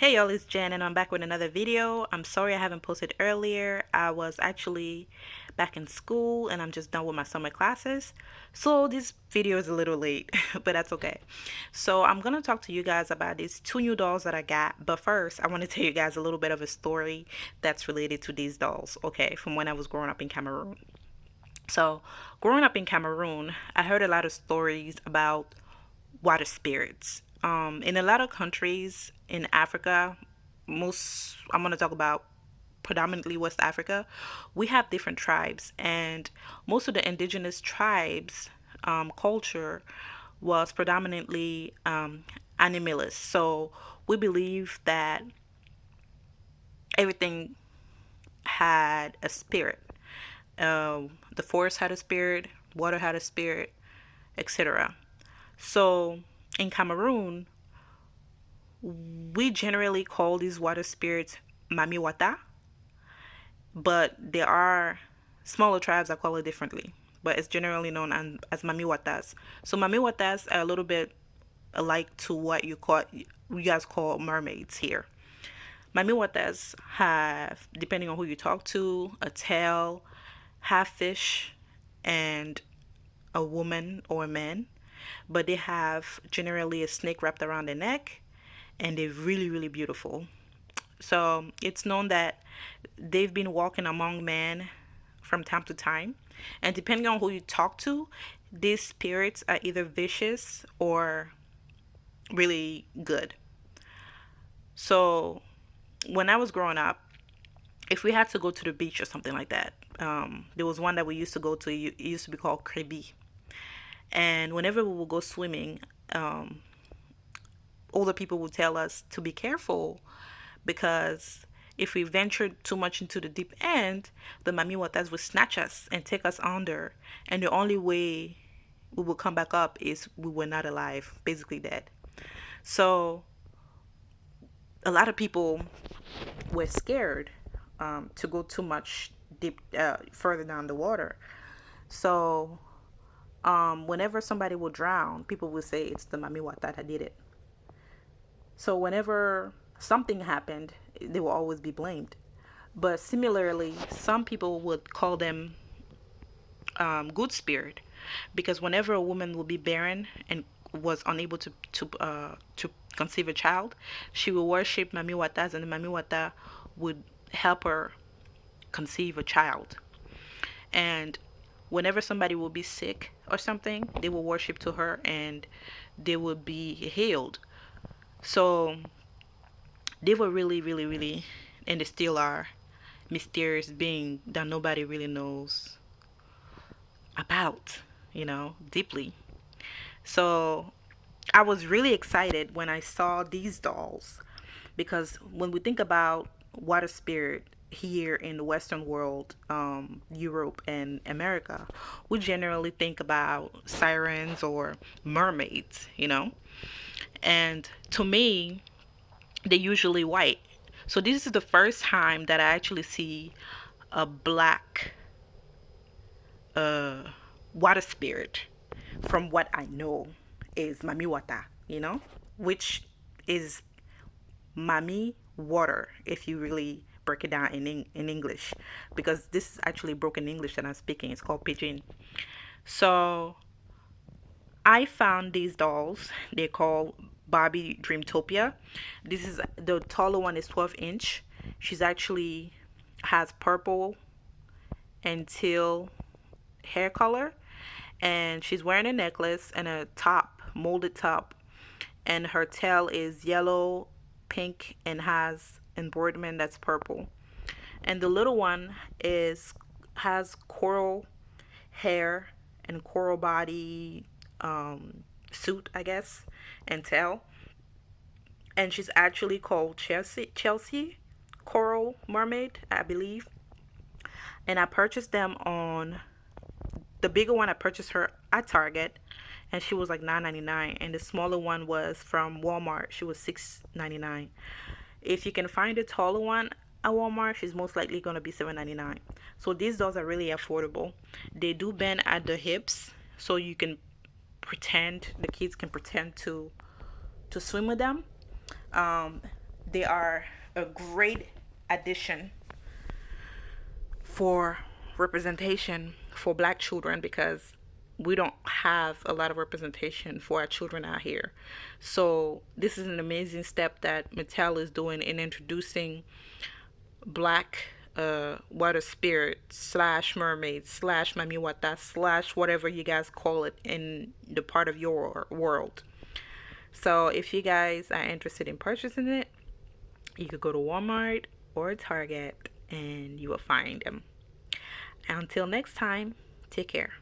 Hey y'all, it's Jen and I'm back with another video. I'm sorry I haven't posted earlier. I was actually back in school and I'm just done with my summer classes. So this video is a little late, but that's okay. So I'm gonna talk to you guys about these two new dolls that I got. But first, I want to tell you guys a little bit of a story that's related to these dolls, okay, from when I was growing up in Cameroon. So, growing up in Cameroon, I heard a lot of stories about water spirits. In a lot of countries in Africa, I'm going to talk about predominantly West Africa, we have different tribes, and most of the indigenous tribes' culture was predominantly animalist. So, we believe that everything had a spirit. The forest had a spirit, water had a spirit, etc. So in Cameroon, we generally call these water spirits Mami Wata, but there are smaller tribes that call it differently. But it's generally known as Mami Watas. So Mami Watas are a little bit alike to what you guys call mermaids here. Mami Watas have, depending on who you talk to, a tail, half fish, and a woman or a man, but they have generally a snake wrapped around their neck, and they're really, really beautiful. So it's known that they've been walking among men from time to time, and depending on who you talk to, these spirits are either vicious or really good. So when I was growing up, if we had to go to the beach or something like that, there was one that we used to go to. It used to be called Krebi. And whenever we would go swimming, older people would tell us to be careful because if we ventured too much into the deep end, the mami watas would snatch us and take us under. And the only way we would come back up is we were not alive, basically dead. So a lot of people were scared to go too much deep, further down the water. So whenever somebody will drown, people will say it's the mami wata that did it. So whenever something happened, they will always be blamed. But similarly, some people would call them good spirit, because whenever a woman will be barren and was unable to conceive a child, she will worship Mami Watas, and the Mami Wata would help her conceive a child. And whenever somebody will be sick or something, they will worship to her and they will be healed. So they were really, really, really, and they still are, mysterious being that nobody really knows about, deeply. So I was really excited when I saw these dolls because when we think about water spirit here in the Western world, Europe and America, we generally think about sirens or mermaids. And to me, they're usually white. So this is the first time that I actually see a black uh, water spirit from what I know is Mami Wata, which is Mami water if you really break it down in English, because this is actually broken English that I'm speaking. It's called Pidgin. So I found these dolls. They're called Barbie Dreamtopia. This is the taller one is 12-inch. She's actually has purple and teal hair color, and she's wearing a necklace and a top, molded top, and her tail is yellow, pink, and has embroiderment that's purple. And the little one is has coral hair and coral body, suit, I guess, and tail. And she's actually called Chelsea Coral Mermaid, I believe. And I purchased them on the bigger one. I purchased her at Target, and she was like $9.99, and the smaller one was from Walmart. She was $6.99. If you can find a taller one at Walmart, she's most likely going to be $7.99. So these dolls are really affordable. They do bend at the hips, so you can the kids can pretend to swim with them. Um, They are a great addition for representation for black children because we don't have a lot of representation for our children out here. So this is an amazing step that Mattel is doing in introducing black water spirit slash mermaid slash Mami Wata slash whatever you guys call it in the part of your world. So if you guys are interested in purchasing it, you could go to Walmart or Target and you will find them. Until next time, take care.